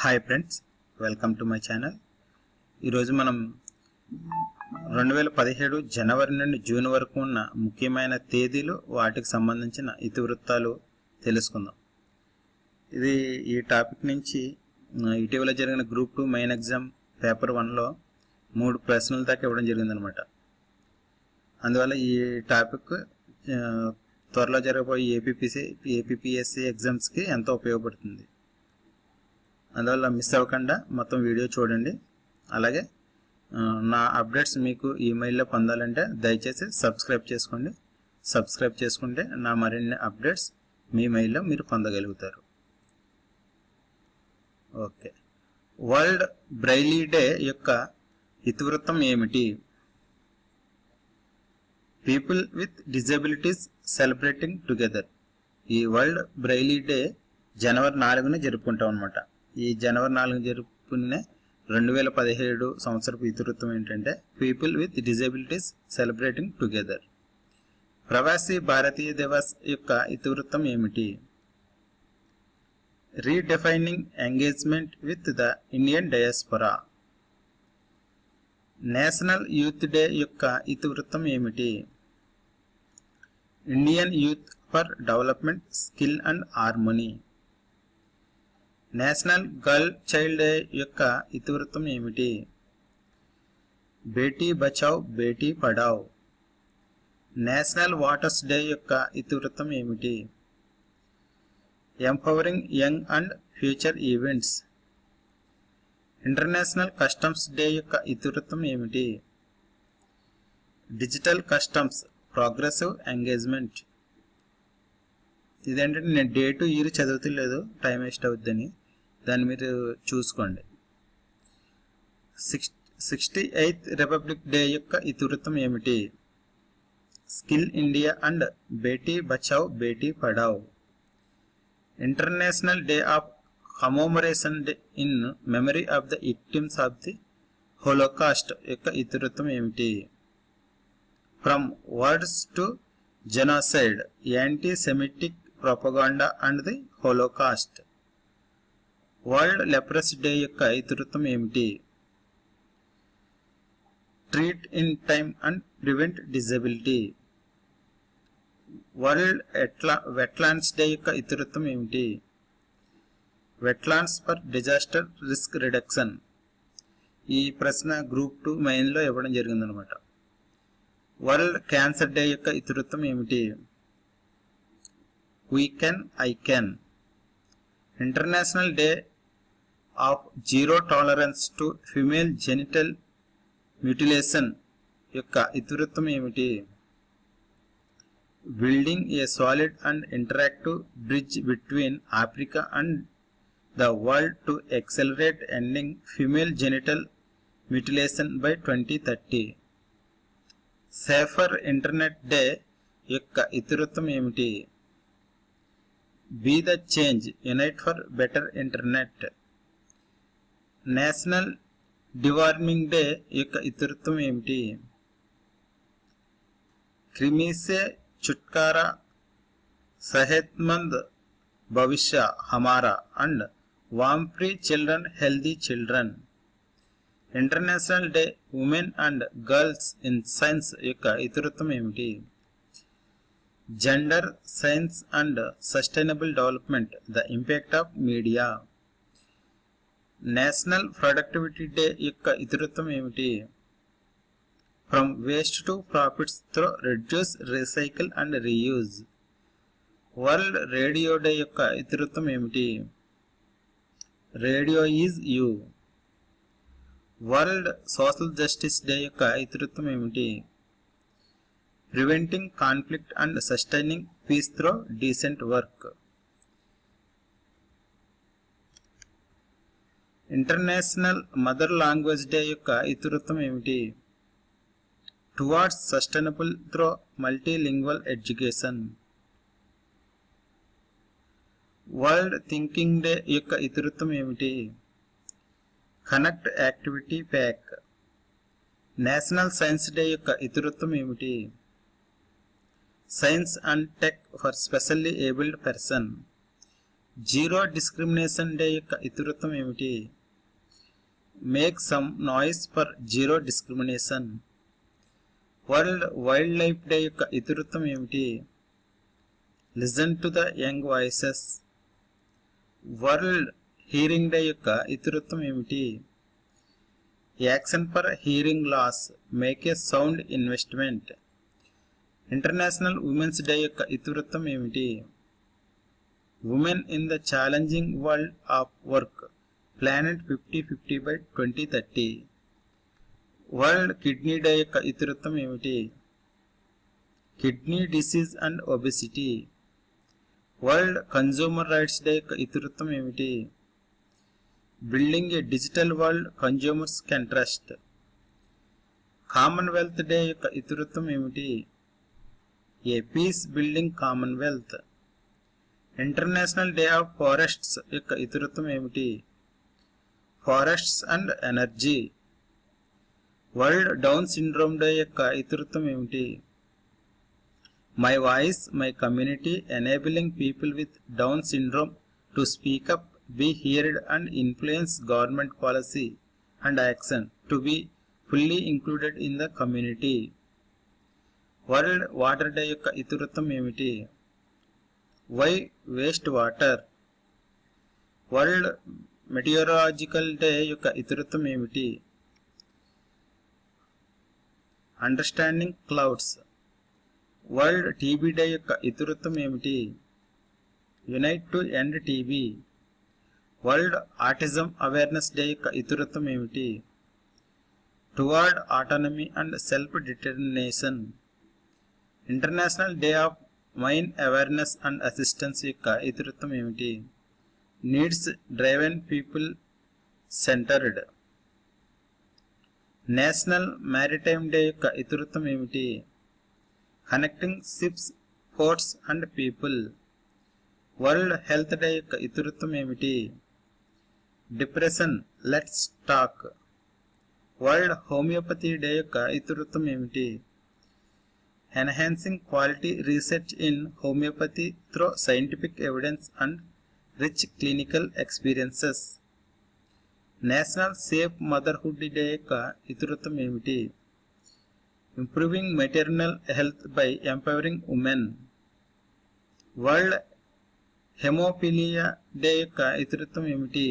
Hi friends, welcome to my channel. ఈరోజు మనం 2017 జనవరి నుండి జూన్ వరకు ఉన్న ముఖ్యమైన తేదీలు, వాటికి సంబంధించిన ఇతివృత్తాలు తెలుసుకుందాం. ఈ టాపిక్ నుంచి ఇటీవల జరిగిన గ్రూప్ 2 మెయిన్ ఎగ్జామ్ పేపర్ 1లో 3 ప్రశ్నల దాకా ఇవ్వడం జరిగిందనమాట. అందువల్ల ఈ టాపిక్ త్వరలో జరగబోయే ఏపీపీఎస్సీ ఎగ్జామ్స్కి ఎంతో ఉపయోగపడుతుంది. అందువల్ల మిస్ అవ్వకుండా మొత్తం వీడియో చూడండి. అలాగే నా అప్డేట్స్ మీకు ఈమెయిల్లో పొందాలంటే దయచేసి సబ్స్క్రైబ్ చేసుకోండి. సబ్స్క్రైబ్ చేసుకుంటే నా మరిన్ని అప్డేట్స్ మీ మెయిల్లో మీరు పొందగలుగుతారు. ఓకే, వరల్డ్ బ్రైలీ డే యొక్క ఇతివృత్తం ఏమిటి? People with disabilities celebrating together. ఈ వరల్డ్ బ్రైలీ డే జనవరి 4న జరుపుకుంటాం అనమాట. ఈ జనవరి 4 జరుపుకునే 2017 సంవత్సరపు ఇతివృత్తం ఏంటంటే people with disabilities celebrating together. Pravasi Bharatiya Divas యొక్క ఇతివృత్తం ఏమిటి? Redefining engagement with the Indian diaspora. National youth day యొక్క ఇతివృత్తం ఏమిటి? Indian youth for development, skill and harmony. National girl child day యొక్క ఇతివృత్తం ఏమిటి? Beti Bachao Beti Padhao. National waters day యొక్క ఇతివృత్తం ఏమిటి? Empowering young and future events. International customs day యొక్క ఇతివృత్తం ఏమిటి? Digital customs, progressive engagement. ఇదేంటంటే నేను డేటు ఇయర్ చదువుతలేదు, టైం వేస్ట్ అవుద్దని, దాన్ని మీరు చూసుకోండి. 68th రిపబ్లిక్ డే యొక్క ఇతివృత్తం ఏమిటి? Skill India and Beti Bachao Beti Padhao. International day of commemoration in memory of the victims of the Holocaust యొక్క ఇతివృత్తం ఏమిటి? From words to genocide, anti semitic propaganda and the Holocaust. World leprosy day యొక్క ఇతివృత్తం ఏమిటి? Treat in time and prevent disability. World wetlands day యొక్క ఇతివృత్తం ఏమిటి? Wetlands for disaster risk reduction. ఈ ప్రశ్న గ్రూప్ 2 మెయిన్లో ఇవ్వడం జరిగిందనమాట. వరల్డ్ క్యాన్సర్ డే యొక్క ఇతివృత్తం ఏమిటి? We can, I can. International day of zero tolerance to female genital mutilation యొక్క ఇతివృత్తం ఏమిటి? Building a solid and interactive bridge between Africa and the world to accelerate ending female genital mutilation by 2030. Safer internet day యొక్క ఇతివృత్తం ఏమిటి? Be the change, unite for better internet. National deworming day యొక్క ఇతివృత్తం ఏమిటి? క్రిమిసే చుట్కారా, సెహత్మంద్ భవిష్య హమారా and worm free children, healthy children. International day women and girls in science యొక్క ఇతివృత్తం ఏమిటి? Gender, science and sustainable development, the impact of media. National productivity day యొక్క ఇతివృత్తం ఏమిటి? From waste to profits through reduce, recycle and reuse. World radio day యొక్క ఇతివృత్తం ఏమిటి? Radio is you. World social justice day యొక్క ఇతివృత్తం ఏమిటి? Preventing conflict and sustaining peace through decent work. International mother language day యొక్క ఇతివృత్తం ఏమిటి? Towards sustainable through multilingual education. World thinking day యొక్క ఇతివృత్తం ఏమిటి? Connect activity pack. National science day యొక్క ఇతివృత్తం ఏమిటి? Science and tech for specially abled person. Zero discrimination day యొక్క ఇతివృత్తం ఏమిటి? Make some noise for zero discrimination. World wild life day యొక్క ఇతివృత్తం ఏమిటి? Listen to the young voices. World hearing day యొక్క ఇతివృత్తం ఏమిటి? Action for hearing loss, make a sound investment. International women's day యొక్క ఇతివృత్తం ఏమిటి? Women in the challenging world of work, planet 50-50 by 2030. World kidney day యొక్క ఇతివృత్తం ఏమిటి? Kidney disease and obesity. World consumer rights day యొక్క ఇతివృత్తం ఏమిటి? Building a digital world consumers can trust. Commonwealth day యొక్క ఇతివృత్తం ఏమిటి? A peace building Commonwealth. International day of forests యొక్క ఇతివృత్తం ఏమిటి? Forests and energy. World down syndrome day యొక్క ఇతివృత్తం ఏమిటి? My voice my community, enabling people with down syndrome to speak up, be heard and influence government policy and action to be fully included in the community. World water day యొక్క ఇతివృత్తం ఏమిటి? Why waste water. World meteorological day యొక్క ఇతివృత్తం ఏమిటి? Understanding clouds. World TB day యొక్క ఇతివృత్తం ఏమిటి? Unite to end TB. World autism awareness day యొక్క ఇతివృత్తం ఏమిటి? Toward autonomy and self determination. International day of mine awareness and assistance యొక్క ఇతివృత్తం ఏమిటి? Needs driven people centred. National maritime day యొక్క ఇతివృత్తం ఏమిటి? Connecting ships, ports and people. World health day యొక్క ఇతివృత్తం ఏమిటి? Depression let's talk. World homeopathy day యొక్క ఇతివృత్తం ఏమిటి? Enhancing quality research in homeopathy through scientific evidence and rich clinical experiences. National safe motherhood day యొక్క ఇతివృత్తం ఏమిటి? Improving maternal health by empowering women. World haemophilia day యొక్క ఇతివృత్తం ఏమిటి?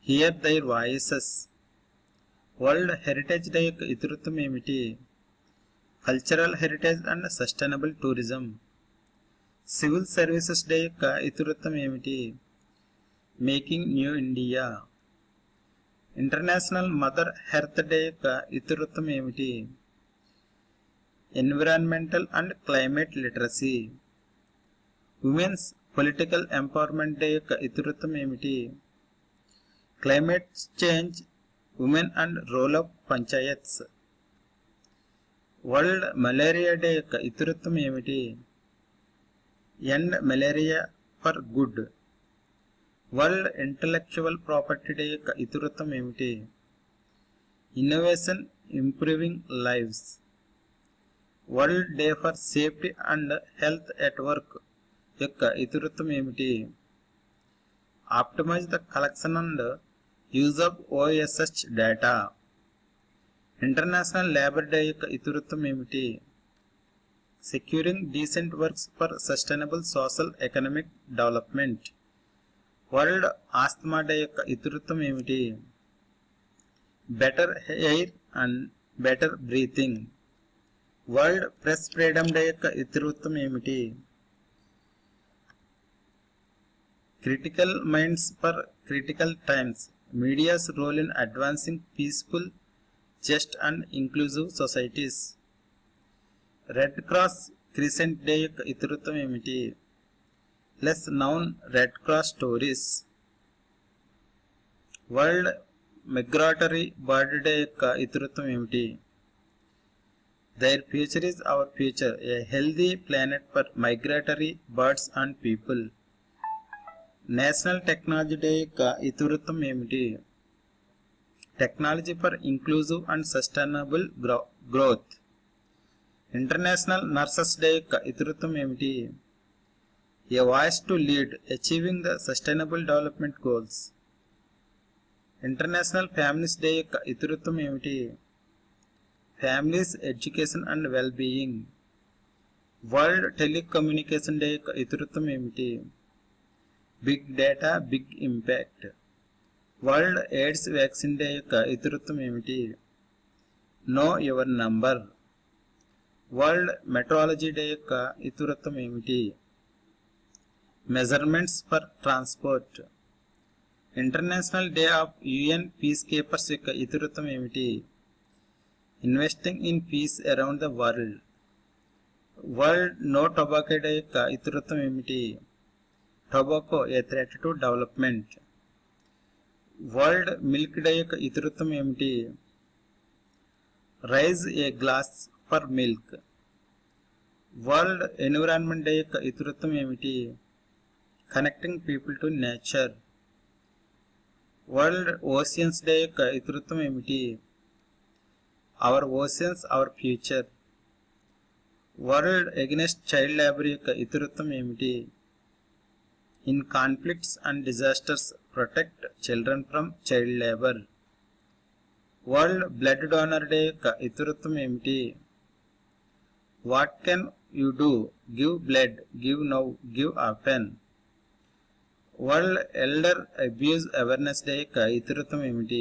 Here their voices. World heritage day యొక్క ఇతివృత్తం ఏమిటి? Cultural heritage and sustainable tourism. Civil services day యొక్క ఇతివృత్తం ఏమిటి? Making new India. International mother health day యొక్క ఇతివృత్తం ఏమిటి? Environmental and climate literacy. Women's political empowerment day యొక్క ఇతివృత్తం ఏమిటి? Climate change, women and role of panchayats. World malaria day యొక్క ఇతివృత్తం ఏమిటి? End malaria for good. World intellectual property day యొక్క ఇతివృత్తం ఏమిటి? Innovation improving lives. World day for safety and health at work యొక్క ఇతివృత్తం ఏమిటి? Optimize the collection and use of OSH data. International labour day యొక్క ఇతివృత్తం ఏమిటి? Securing decent works for sustainable social economic development. World asthma day యొక్క ఇతివృత్తం ఏమిటి? Better air and better breathing. World press freedom day యొక్క ఇతివృత్తం ఏమిటి? Critical minds for critical times. Media's role in advancing peaceful, just and inclusive societies. Red cross crescent day యొక్క ఇతివృత్తం ఏమిటి? Less known red cross stories. World migratory bird day యొక్క ఇతివృత్తం ఏమిటి? Their future is our future, a healthy planet for migratory birds and people. National technology day యొక్క ఇతివృత్తం ఏమిటి? Technology for inclusive and sustainable growth. International nurses day యొక్క ఇతివృత్తం ఏమిటి? A voice to lead achieving the sustainable development goals. International families day యొక్క ఇతివృత్తం ఏమిటి? Families education and well being. World telecommunication day యొక్క ఇతివృత్తం ఏమిటి? Big data big impact. World AIDS vaccine day యొక్క ఇతివృత్తం ఏమిటి? Know your number. World metrology day యొక్క ఇతివృత్తం ఏమిటి? Measurements for transport. International day of UN peace keepers యొక్క ఇతివృత్తం ఏమిటి? Investing in peace around the world. World no tobacco day యొక్క ఇతివృత్తం ఏమిటి? Tobacco a threat to development. World milk day యొక్క ఇతివృత్తం ఏమిటి? Raise a glass for milk. World environment day యొక్క ఇతివృత్తం ఏమిటి? Connecting people to nature. World oceans day యొక్క ఇతివృత్తం ఏమిటి? Our oceans our future. World against child labour యొక్క ఇతివృత్తం ఏమిటి? In conflicts and disasters protect children from child labour. World blood donor day యొక్క ఇతివృత్తం ఏమిటి? What can you do? Give blood, give now, give often. World elder abuse awareness day యొక్క ఇతివృత్తం ఏమిటి?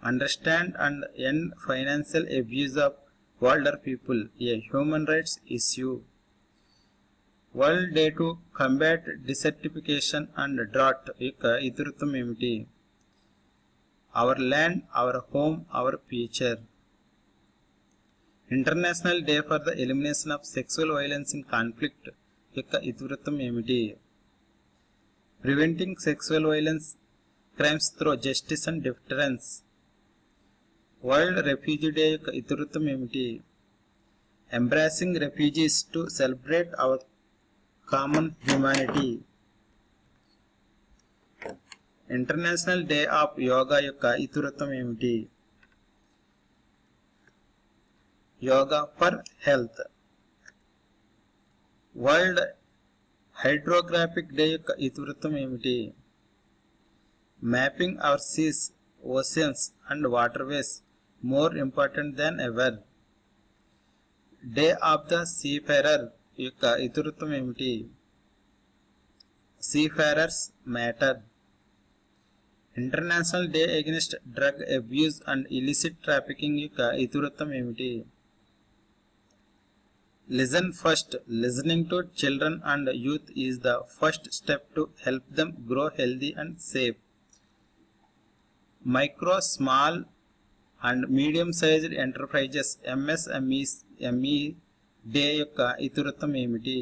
Understand and end financial abuse of older people, a human rights issue. World day to combat desertification and drought యొక్క ఇతివృత్తం ఏమిటి? Our land our home our future. International day for the elimination of sexual violence in conflict యొక్క ఇతివృత్తం ఏమిటి? Preventing sexual violence crimes through justice and difference. World refugee day యొక్క ఇతివృత్తం ఏమిటి? Embracing refugees to celebrate our common humanity. International day of yoga యొక్క ఇతివృత్తం ఏమిటి? Yoga for health. World hydrographic day యొక్క ఇతివృత్తం ఏమిటి? Mapping our seas, oceans and waterways more important than ever. Day of the seafarer యొక్క ఇతివృత్తం ఏమిటి? Seafarers matter. International day against drug abuse and illicit trafficking యొక్క ఇతివృత్తం ఏమిటి? Listen first. Listening to children and youth is the first step to help them grow healthy and safe. Micro, small and medium-sized enterprises MSMEs day యొక్క ఇతివృత్తం ఏమిటి?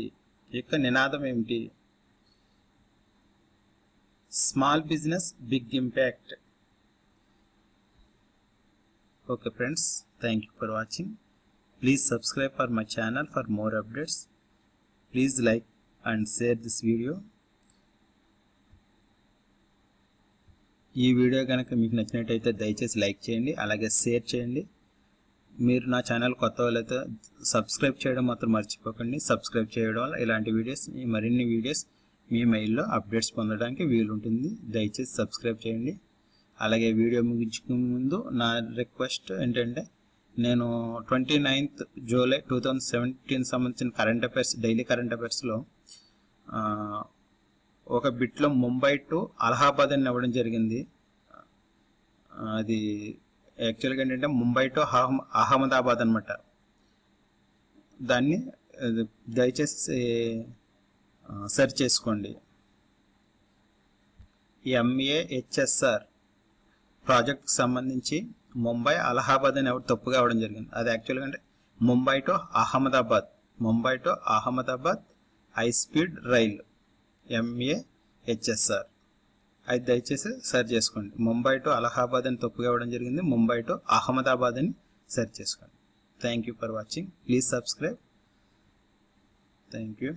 యొక్క నినాదం ఏమిటి? Small business big impact. Okay friends, thank you for watching. Please subscribe for my channel for more updates. Please like and share this video. ఈ video కనుక మీకు నచ్చినట్టయితే దయచేసి లైక్ చేయండి, అలాగే షేర్ చేయండి. మీరు నా ఛానల్ కొత్త వాళ్ళైతే సబ్స్క్రైబ్ చేయడం మాత్రం మర్చిపోకండి. సబ్స్క్రైబ్ చేయడం వల్ల ఇలాంటి వీడియోస్, మరిన్ని వీడియోస్ మీ మెయిల్లో అప్డేట్స్ పొందడానికి వీలుంటుంది. దయచేసి సబ్స్క్రైబ్ చేయండి. అలాగే వీడియో ముగించుకునే ముందు నా రిక్వెస్ట్ ఏంటంటే, నేను 29th జూలై 2017 సంబంధించిన కరెంట్ అఫైర్స్, డైలీ కరెంట్ అఫైర్స్లో ఒక బిట్లో ముంబై టు అలహాబాద్ అని ఇవ్వడం జరిగింది. అది యాక్చువల్గా ఏంటంటే ముంబై టు అహ్మదాబాద్ అనమాట. దాన్ని దయచేసి సెర్చ్ చేసుకోండి. MAHSR ప్రాజెక్ట్కి సంబంధించి ముంబై అలహాబాద్ అని తప్పుగా అవ్వడం జరిగింది. అది యాక్చువల్గా అంటే Mumbai to Ahmedabad high speed rail MAHSR. అది దయచేసి సెర్చ్ చేసుకోండి. ముంబై టు అలహాబాద్ అని తప్పుగా అవ్వడం జరిగింది. ముంబై టు అహ్మదాబాద్ అని సెర్చ్ చేసుకోండి. Thank you for watching. Please subscribe. Thank you.